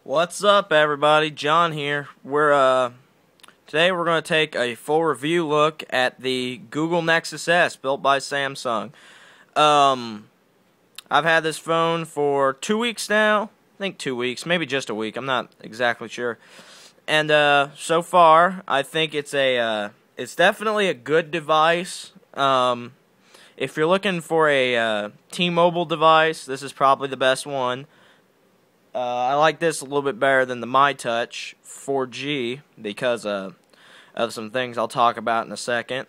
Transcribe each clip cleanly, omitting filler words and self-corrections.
What's up, everybody? John here. Today we're going to take a full review look at the Google Nexus S built by Samsung. I've had this phone for 2 weeks now. I think 2 weeks, maybe just a week. I'm not exactly sure. And so far, I think it's definitely a good device. If you're looking for a T-Mobile device, this is probably the best one. I like this a little bit better than the MyTouch 4G because of some things I'll talk about in a second.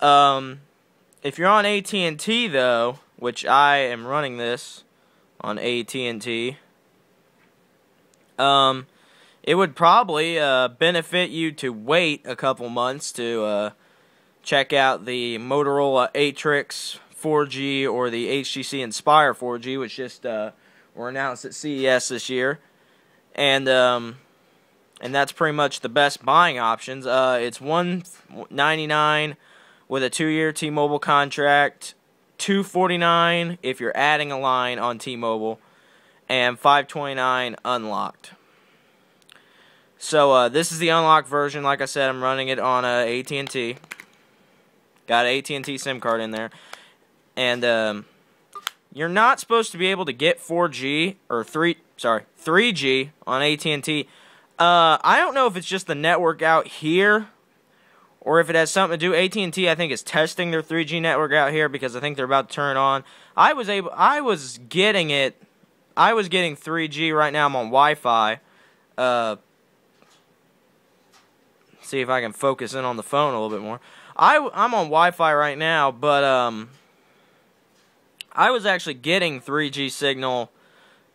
If you're on AT&T though, which I am running this on AT&T, it would probably benefit you to wait a couple months to check out the Motorola Atrix 4G or the HTC Inspire 4G, which just were announced at CES this year, and that's pretty much the best buying options. It's $199 with a 2-year T-Mobile contract, $249 if you're adding a line on T-Mobile, and $529 unlocked. So this is the unlocked version. Like I said, I'm running it on AT&T. Got an AT&T SIM card in there, and you're not supposed to be able to get 4G or 3G on AT&T. I don't know if it's just the network out here or if it has something to do. AT&T, I think, is testing their 3G network out here because I think they're about to turn it on. I was getting 3G right now. I'm on Wi-Fi. See if I can focus in on the phone a little bit more. I'm on Wi-Fi right now, but I was actually getting 3G signal.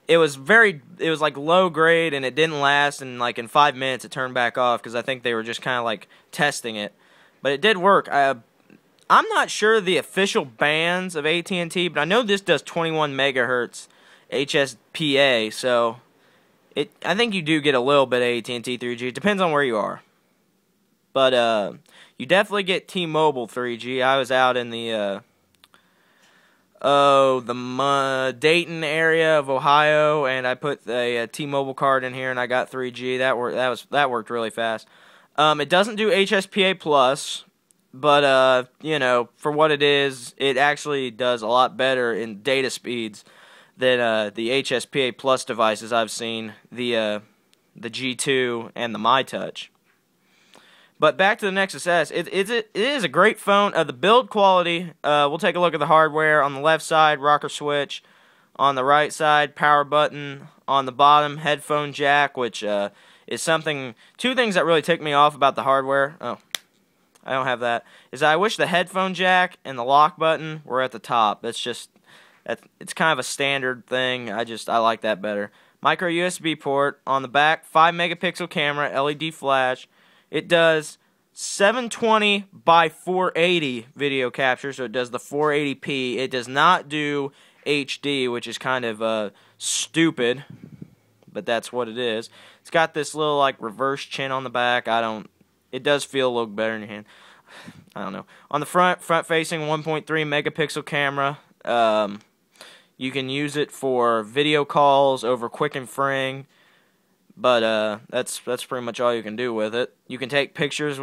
It was like low grade, and it didn't last, and like in 5 minutes it turned back off because I think they were just kind of like testing it. But it did work. I'm not sure the official bands of AT&T, but I know this does 21 megahertz HSPA, so I think you do get a little bit of AT&T 3G. It depends on where you are. But you definitely get T-Mobile 3G. I was out in the Dayton area of Ohio, and I put a T-Mobile card in here, and I got 3G. That worked really fast. It doesn't do HSPA plus, but you know, for what it is, it actually does a lot better in data speeds than the HSPA plus devices I've seen, the G2 and the MyTouch. But back to the Nexus S, it is a great phone. The build quality, we'll take a look at the hardware. On the left side, rocker switch. On the right side, power button. On the bottom, headphone jack, which is something, two things that really tick me off about the hardware. Oh, I don't have that. Is I wish the headphone jack and the lock button were at the top. It's kind of a standard thing. I like that better. Micro USB port. On the back, 5 megapixel camera, LED flash. It does 720 by 480 video capture, so it does the 480p. It does not do HD, which is kind of stupid, but that's what it is. It's got this little like reverse chin on the back. It does feel a little better in your hand. I don't know. On the front-facing 1.3 megapixel camera. You can use it for video calls over Quick and Fring. But that's pretty much all you can do with it. You can take pictures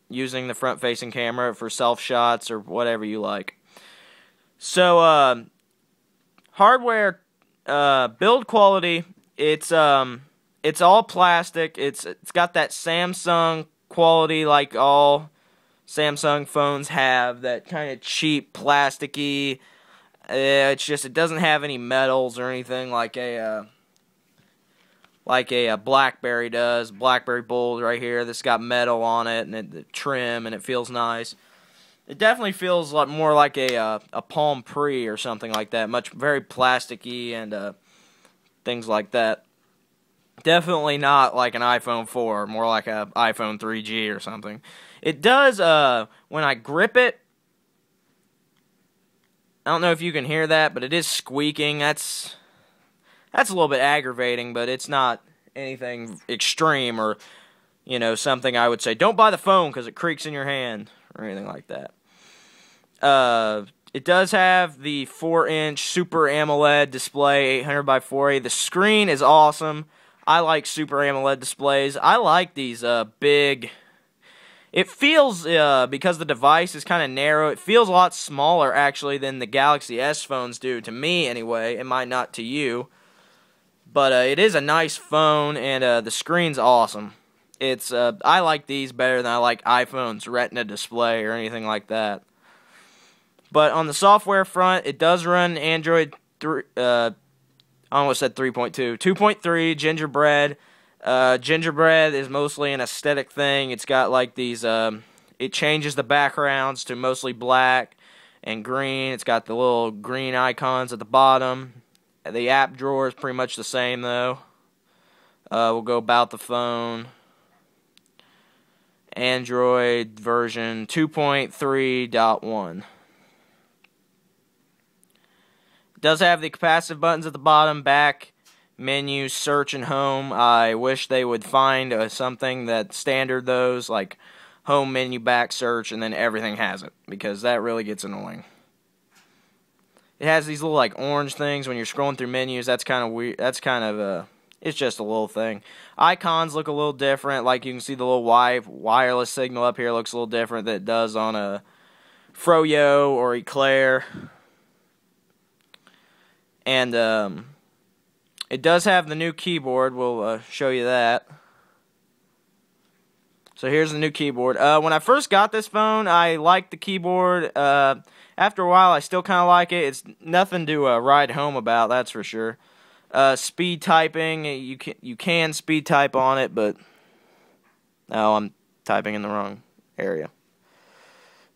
using the front-facing camera for self-shots or whatever you like. So hardware build quality, it's all plastic. It's got that Samsung quality like all Samsung phones have, that kind of cheap plasticky. It doesn't have any metals or anything like a BlackBerry does. BlackBerry Bold right here. This got metal on it and the trim, and it feels nice. It definitely feels more like a Palm Pre or something like that. Very plasticky and things like that. Definitely not like an iPhone 4, more like an iPhone 3G or something. It does, when I grip it, I don't know if you can hear that, but it is squeaking. That's a little bit aggravating, but it's not anything extreme or, you know, something I would say, don't buy the phone because it creaks in your hand or anything like that. It does have the 4-inch Super AMOLED display, 800 by 480. The screen is awesome. I like Super AMOLED displays. I like these big. It feels, because the device is kind of narrow, it feels a lot smaller, actually, than the Galaxy S phones do, to me, anyway. It might not to you. But it is a nice phone, and the screen's awesome. It's I like these better than I like iPhone's Retina display or anything like that. But on the software front, it does run Android 3, I almost said 3.2, 2.3 Gingerbread. Gingerbread is mostly an aesthetic thing. It's got like these, it changes the backgrounds to mostly black and green. It's got the little green icons at the bottom. The app drawer is pretty much the same though. We'll go about the phone. Android version 2.3.1. It does have the capacitive buttons at the bottom, back, menu, search, and home. I wish they would find something that standard those, like home, menu, back, search, and then everything has it, because that really gets annoying. It has these little like orange things when you're scrolling through menus. That's kind of weird. That's kind of it's just a little thing. Icons look a little different. Like you can see the little wireless signal up here looks a little different than it does on a Froyo or Eclair. And it does have the new keyboard. We'll show you that. So here's the new keyboard. When I first got this phone, I liked the keyboard. After a while, I still kind of like it. It's nothing to write home about, that's for sure. Speed typing, you can speed type on it, but no, I'm typing in the wrong area.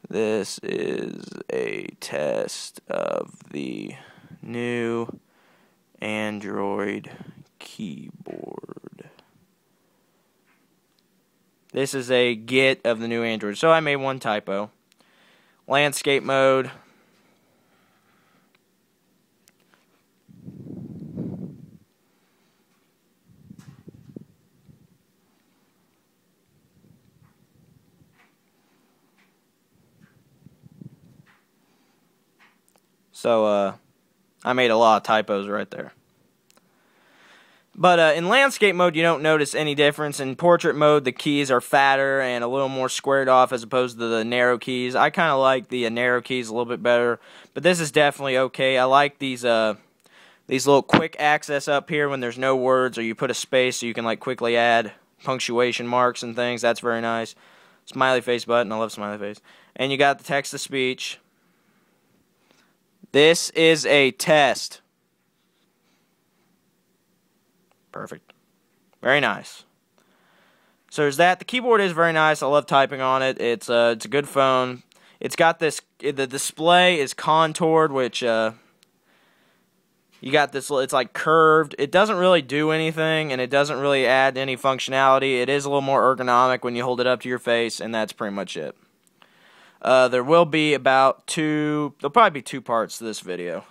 This is a test of the new Android keyboard. This is a get of the new Android. So I made one typo. Landscape mode. So, I made a lot of typos right there. But in landscape mode, you don't notice any difference. In portrait mode, the keys are fatter and a little more squared off as opposed to the narrow keys. I kind of like the narrow keys a little bit better, but this is definitely okay. I like these little quick access up here when there's no words, or you put a space so you can like quickly add punctuation marks and things. That's very nice. Smiley face button. I love smiley face. And you got the text to speech. This is a test. Perfect. Very nice. So there's that. The keyboard is very nice. I love typing on it. It's a good phone. It's got this, the display is contoured, which you got this, it's like curved. It doesn't really do anything, and it doesn't really add any functionality. It is a little more ergonomic when you hold it up to your face, and that's pretty much it. There will be there'll probably be 2 parts to this video.